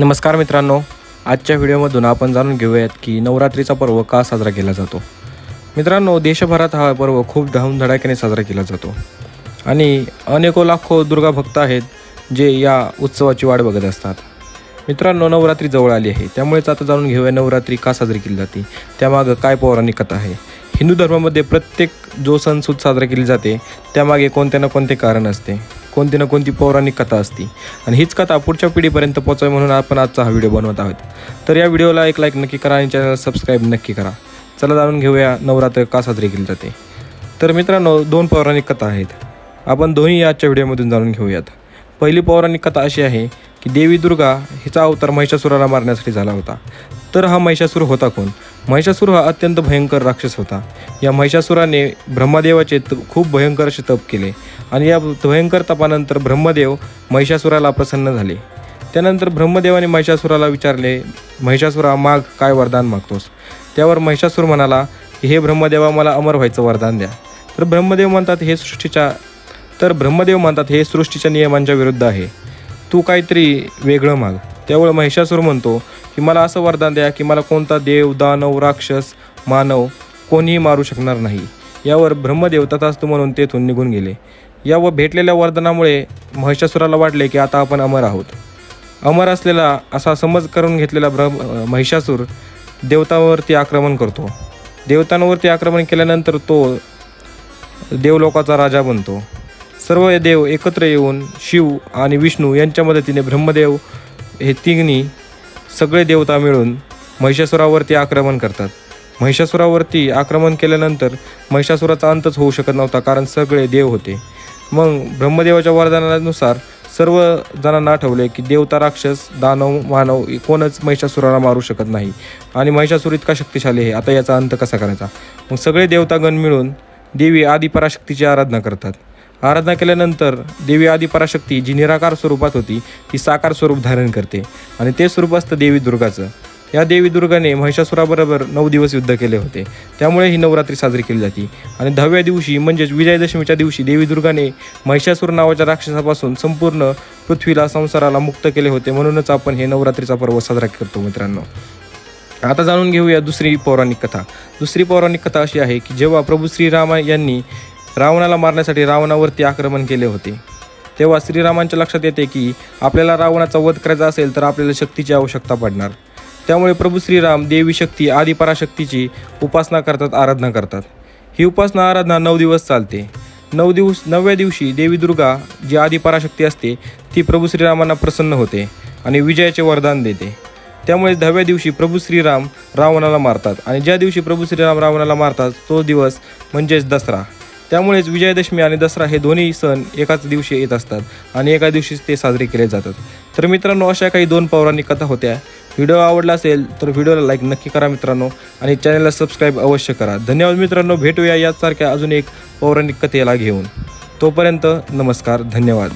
नमस्कार मित्रांनो, आजच्या व्हिडिओमधून आपण जाणून घेऊयात की नवरात्रीचा पर्व का साजरा केला जातो। मित्रांनो, देशभरात हा पर्व खूप धडाक्याने साजरा केला जातो आणि अनेको लाखो दुर्गा भक्त आहेत जे या उत्सवाची वाट बघत असतात। मित्रांनो, नवरात्री जवळ आली आहे, त्यामुळेच आता जाणून घेऊया नवरात्री का साजरी केली जाते, त्यामागे काय पौराणिक कथा आहे। हिंदू धर्मामध्ये प्रत्येक जो सण साजरा केली जाते त्यामागे कोणते ना कोणते कारण असते, कोणती ना कोणती पौराणिक कथा असते आणि हीच कथा पुढच्या पिढीपर्यंत पोहोचावी म्हणून आपण आजचा हा व्हिडिओ बनवत आहोत। तर या व्हिडिओला एक लाईक नक्की करा आणि चॅनलला सबस्क्राईब नक्की करा। चला जाणून घेऊया नवरात्र का साजरी केली जाते। तर मित्रांनो, दोन पौराणिक कथा आहेत, आपण दोन्ही आजच्या व्हिडिओमधून जाणून घेऊयात। पहिली पौराणिक कथा अशी आहे की देवी दुर्गा हिचा अवतार महिषासुराला मारण्यासाठी झाला होता। तर हा महिषासुर होता कोण? महिषासुर हा अत्यंत भयंकर राक्षस होता। या महिषासुराने ब्रह्मदेवाचे खूप भयंकर असे तप केले आणि या भयंकर तपानंतर ब्रह्मदेव महिषासुराला प्रसन्न झाले। त्यानंतर ब्रह्मदेवाने महिषासुराला विचारले, महिषासुरा, माग काय वरदान मागतोस? त्यावर महिषासुर म्हणाला, हे ब्रह्मदेवा, मला अमर व्हायचं वरदान द्या। तर ब्रह्मदेव म्हणतात हे सृष्टीच्या नियमांच्या विरुद्ध आहे, तू काहीतरी वेगळं माग। त्यावेळी महिषासुर म्हणतो की मला असं वरदान द्या की मला कोणता देव, दानव, राक्षस, मानव कोणीही मारू शकणार नाही। यावर ब्रह्मदेव तथास्तु म्हणून तेथून निघून गेले। या व भेटलेल्या वरदानामुळे महिषासुराला वाटले की आता आपण अमर आहोत। अमर असलेला असा समज करून घेतलेला महिषासुर देवतांवरती आक्रमण करतो। देवतांवरती आक्रमण केल्यानंतर तो देवलोकाचा राजा बनतो। सर्व देव एकत्र येऊन शिव आणि विष्णू यांच्या मदतीने ब्रह्मदेव हे तिन्ही सगळे देवता मिळून महिषासुरावरती आक्रमण करतात। महिषासुरावरती आक्रमण केल्यानंतर महिषासुराचा अंतच होऊ शकत नव्हता, कारण सगळे देव होते। मग ब्रह्मदेवाच्या वरदानानुसार सर्व जणांना आठवले की देवता, राक्षस, दानव, मानव कोणच महिषासुराला मारू शकत नाही आणि महिषासुर इतका शक्तिशाली आहे, आता याचा अंत कसा करायचा। मग सगळे देवतागण मिळून देवी आदिपराशक्तीची आराधना करतात। आराधना केल्यानंतर देवी आदिपराशक्ती जी निराकार स्वरूपात होती ती साकार स्वरूप धारण करते आणि ते स्वरूप असतं देवी दुर्गाचं। या देवी दुर्गाने महिषासुराबरोबर 9 दिवस युद्ध केले होते, त्यामुळे ही नवरात्री साजरी केली जाते। आणि 10व्या दिवशी म्हणजेच विजयादशमीच्या दिवशी देवी दुर्गाने महिषासुर नावाच्या राक्षसापासून संपूर्ण पृथ्वीला, संसाराला मुक्त केले होते, म्हणूनच आपण हे नवरात्रीचा पर्व साजरा करतो। मित्रांनो, आता जाणून घेऊया दुसरी पौराणिक कथा। दुसरी पौराणिक कथा अशी आहे की जेव्हा प्रभू श्रीराम यांनी रावणाला मारण्यासाठी रावणावरती आक्रमण केले होते, तेव्हा श्रीरामांच्या लक्षात येते की आपल्याला रावणाचा वध करायचा असेल तर आपल्याला शक्तीची आवश्यकता पडणार। त्यामुळे प्रभू श्रीराम देवी शक्ती आदिपराशक्तीची उपासना करतात, आराधना करतात। ही उपासना आराधना 9 दिवस चालते। 9व्या दिवशी देवी दुर्गा जी आदिपराशक्ती असते ती प्रभू श्रीरामांना प्रसन्न होते आणि विजयाचे वरदान देते। त्यामुळे 10व्या दिवशी प्रभू श्रीराम रावणाला मारतात आणि ज्या दिवशी प्रभू श्रीराम रावणाला मारतात तो दिवस म्हणजेच दसरा। त्यामुळेच विजयादशमी आणि दसरा हे दोन्ही सण एकाच दिवशी येत असतात आणि एका दिवशीच ते साजरे केले जातात। तर मित्रांनो, अशा काही 2 पौराणिक कथा होत्या। व्हिडिओ आवडला असेल तर व्हिडिओला लाईक नक्की करा मित्रांनो आणि चॅनलला सबस्क्राईब अवश्य करा। धन्यवाद मित्रांनो, भेटूया यासारख्या अजून एक पौराणिक कथेला घेऊन। तोपर्यंत नमस्कार, धन्यवाद।